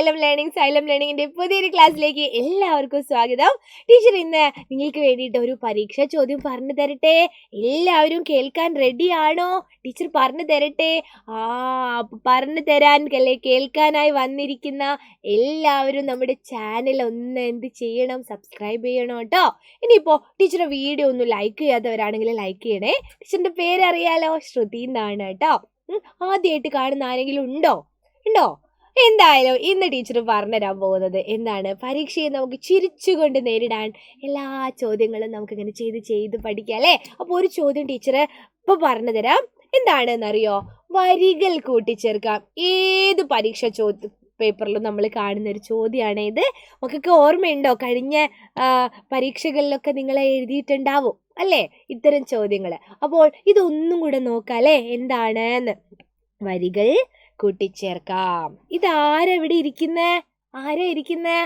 Xylem ലേണിംഗിന്റെ പുതിയൊരു ക്ലാസ്സിലേക്ക് എല്ലാവർക്കും സ്വാഗതം. ടീച്ചർ ഇന്ന് നിങ്ങൾക്ക് വേണ്ടിയിട്ട് ഒരു പരീക്ഷാ ചോദ്യം പറഞ്ഞു തരട്ടെ. എല്ലാവരും കേൾക്കാൻ റെഡിയാണോ? ടീച്ചർ പറഞ്ഞു തരട്ടെ. പറഞ്ഞു തരാൻ കേൾക്കാനായി വന്നിരിക്കുന്ന എല്ലാവരും നമ്മുടെ ചാനൽ ഒന്ന് എന്ത് ചെയ്യണം? സബ്സ്ക്രൈബ് ചെയ്യണം കേട്ടോ. ഇനിയിപ്പോ ടീച്ചറുടെ വീഡിയോ ഒന്ന് ലൈക്ക് ചെയ്യാത്തവരാണെങ്കിൽ ലൈക്ക് ചെയ്യണേ. ടീച്ചറിന്റെ പേരറിയാലോ, ശ്രുതി എന്നാണ് കേട്ടോ. ആദ്യമായിട്ട് കാണുന്ന ആരെങ്കിലും ഉണ്ടോ? എന്തായാലും ഇന്ന് ടീച്ചർ പറഞ്ഞുതരാൻ പോകുന്നത് എന്താണ്, പരീക്ഷയെ നമുക്ക് ചിരിച്ചുകൊണ്ട് നേരിടാൻ എല്ലാ ചോദ്യങ്ങളും നമുക്കിങ്ങനെ ചെയ്ത് പഠിക്കാം അല്ലേ. അപ്പോൾ ഒരു ചോദ്യം ടീച്ചർ ഇപ്പൊ പറഞ്ഞു തരാം. എന്താണെന്നറിയോ? വരികൾ കൂട്ടിച്ചേർക്കാം. ഏത് പരീക്ഷ പേപ്പറിലും നമ്മൾ കാണുന്ന ഒരു ചോദ്യമാണ് ഇത്. നമുക്കൊക്കെ ഓർമ്മയുണ്ടോ? കഴിഞ്ഞ പരീക്ഷകളിലൊക്കെ നിങ്ങൾ എഴുതിയിട്ടുണ്ടാവും അല്ലേ ഇത്തരം ചോദ്യങ്ങൾ. അപ്പോൾ ഇതൊന്നും കൂടെ നോക്കാം അല്ലേ, എന്താണെന്ന്. വരികൾ കൂട്ടിച്ചേർക്കാം. ഇതാരെവിടെ ഇരിക്കുന്നേ? ആരാ ഇരിക്കുന്നേ?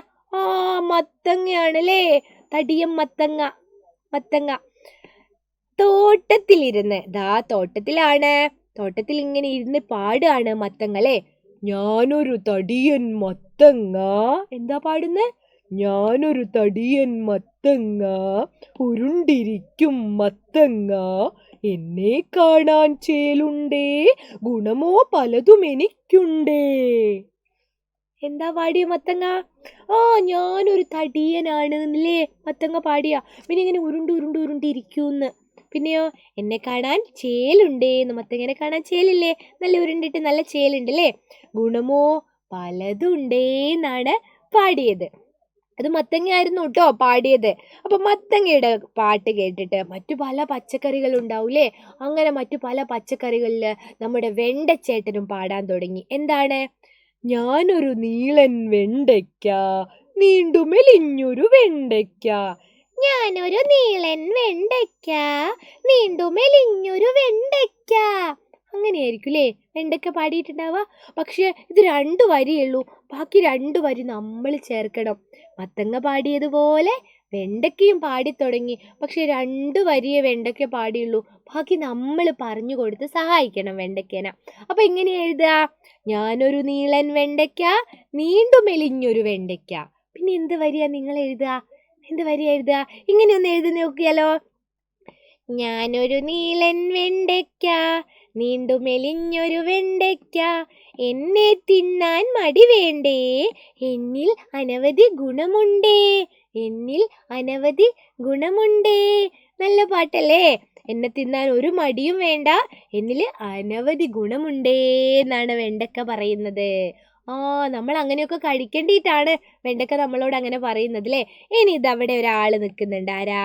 മത്തങ്ങയാണല്ലേ. തടിയം മത്തങ്ങ തോട്ടത്തിലിരുന്ന്, തോട്ടത്തിൽ ഇങ്ങനെ ഇരുന്ന് പാടാണ് മത്തങ്ങ. ഞാനൊരു തടിയൻ മത്തങ്ങ. എന്താ പാടുന്നേ? ഞാനൊരു തടിയൻ മത്തങ്ങ, ഉരുണ്ടിരിക്കും മത്തങ്ങ, എന്നെ കാണാൻ ചേലുണ്ടേ, ഗുണമോ പലതും എനിക്കുണ്ടേ. എന്താ പാടിയ മത്തങ്ങ? ഞാനൊരു തടിയനാണ് എന്നല്ലേ മത്തങ്ങ പാടിയ. പിന്നെ ഇങ്ങനെ ഉരുണ്ടിരിക്കൂന്ന്. പിന്നെയോ എന്നെ കാണാൻ ചേലുണ്ടേന്ന്. മത്തങ്ങനെ കാണാൻ ചേലില്ലേ? നല്ല ഉരുണ്ടിട്ട് നല്ല ചേലുണ്ടല്ലേ. ഗുണമോ പലതുണ്ടേന്നാണ് പാടിയത്. അത് മത്തങ്ങയായിരുന്നു കേട്ടോ പാടിയത്. അപ്പൊ മത്തങ്ങയുടെ പാട്ട് കേട്ടിട്ട് മറ്റു പല പച്ചക്കറികൾ ഉണ്ടാവൂലേ, അങ്ങനെ മറ്റു പല പച്ചക്കറികളില് നമ്മുടെ വെണ്ടച്ചേട്ടനും പാടാൻ തുടങ്ങി. എന്താണ്? ഞാനൊരു നീളൻ വെണ്ടയ്ക്ക, നീണ്ടുമെലിഞ്ഞൊരു വെണ്ടയ്ക്ക. ഞാനൊരു നീളൻ വെണ്ടയ്ക്ക, നീണ്ടുമെലിഞ്ഞൊരു വെണ്ടയ്ക്ക. അങ്ങനെയായിരിക്കും അല്ലേ വെണ്ടയ്ക്ക പാടിയിട്ടുണ്ടാവുക. പക്ഷെ ഇത് 2 വരിയുള്ളൂ, ബാക്കി 2 വരി നമ്മൾ ചേർക്കണം. മത്തങ്ങ പാടിയതുപോലെ വെണ്ടയ്ക്കയും പാടി തുടങ്ങി. പക്ഷെ 2 വരിയെ വെണ്ടയ്ക്ക പാടിയുള്ളൂ, ബാക്കി നമ്മൾ പറഞ്ഞു കൊടുത്ത് സഹായിക്കണം വെണ്ടയ്ക്കന. അപ്പൊ എങ്ങനെ എഴുതുക? ഞാനൊരു നീളൻ വെണ്ടയ്ക്ക, നീണ്ടു മെലിഞ്ഞൊരു വെണ്ടയ്ക്ക. പിന്നെ എന്ത് വരിയാ നിങ്ങൾ എഴുതുക? ഇങ്ങനെ ഒന്ന് എഴുതി നോക്കിയാലോ. ഞാനൊരു നീളൻ വെണ്ടയ്ക്ക, നീണ്ടു മെലിഞ്ഞൊരു വെണ്ടയ്ക്ക, എന്നെ തിന്നാൻ മടി വേണ്ടേ, എന്നിൽ അനവധി ഗുണമുണ്ടേ. നല്ല പാട്ടല്ലേ? എന്നെ തിന്നാൻ ഒരു മടിയും വേണ്ട, എന്നിൽ അനവധി ഗുണമുണ്ടേ എന്നാണ് വെണ്ടക്ക പറയുന്നത്. നമ്മൾ അങ്ങനെയൊക്കെ കഴിക്കേണ്ടിയിട്ടാണ് വെണ്ടക്ക നമ്മളോട് അങ്ങനെ പറയുന്നത് അല്ലേ. ഇനി ഇതവിടെ ഒരാള് നിൽക്കുന്നുണ്ട്. ആരാ?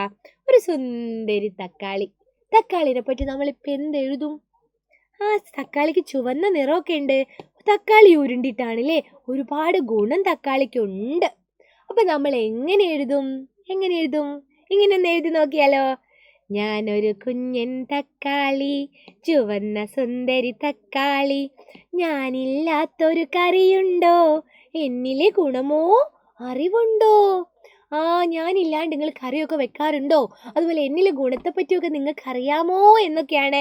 ഒരു സുന്ദരി തക്കാളിനെ പറ്റി നമ്മളിപ്പോൾ എന്തെഴുതും? തക്കാളിക്ക് ചുവന്ന നിറമൊക്കെ ഉണ്ട്. തക്കാളി ഉരുണ്ടിട്ടാണല്ലേ. ഒരുപാട് ഗുണം തക്കാളിക്കുണ്ട്. അപ്പൊ നമ്മൾ എങ്ങനെ എഴുതും? ഇങ്ങനെ ഒന്ന് എഴുതി നോക്കിയാലോ. ഞാനൊരു കുഞ്ഞൻ തക്കാളി, ചുവന്ന സുന്ദരി തക്കാളി, ഞാനില്ലാത്തൊരു കറിയുണ്ടോ, എന്നിലെ ഗുണമോ അറിവുണ്ടോ. ഞാനില്ലാണ്ട് നിങ്ങൾ കറിയൊക്കെ വെക്കാറുണ്ടോ? അതുപോലെ എന്നിലെ ഗുണത്തെ പറ്റിയൊക്കെ നിങ്ങൾക്ക് അറിയാമോ എന്നൊക്കെയാണ്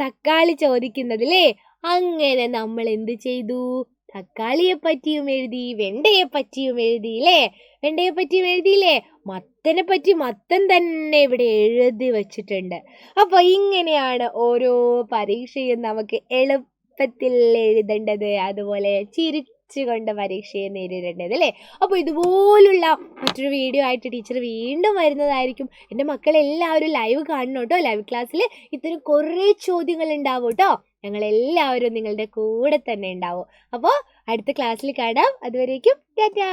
തക്കാളി ചോദിക്കുന്നത് അല്ലേ. അങ്ങനെ നമ്മൾ എന്ത് ചെയ്തു? തക്കാളിയെ പറ്റിയും എഴുതി, വെണ്ടയെ പറ്റിയും എഴുതിയില്ലേ. മത്തനെ പറ്റി മത്തൻ തന്നെ ഇവിടെ എഴുതി വച്ചിട്ടുണ്ട്. അപ്പൊ ഇങ്ങനെയാണ് ഓരോ പരീക്ഷയും നമുക്ക് എളുപ്പത്തിൽ എഴുതേണ്ടത്, അതുപോലെ ചിരിച്ചുകൊണ്ട് പരീക്ഷയെ നേരിടേണ്ടത് അല്ലേ. അപ്പോൾ ഇതുപോലുള്ള മറ്റൊരു വീഡിയോ ആയിട്ട് ടീച്ചർ വീണ്ടും വരുന്നതായിരിക്കും. എൻ്റെ മക്കളെല്ലാവരും ലൈവ് കാണണം കേട്ടോ. ലൈവ് ക്ലാസ്സിൽ ഇത്തരം കുറേ ചോദ്യങ്ങൾ ഉണ്ടാവും കേട്ടോ. ഞങ്ങളെല്ലാവരും നിങ്ങളുടെ കൂടെ തന്നെ ഉണ്ടാവും. അപ്പോൾ അടുത്ത ക്ലാസ്സിൽ കാണാം. അതുവരേക്കും ടാറ്റാ.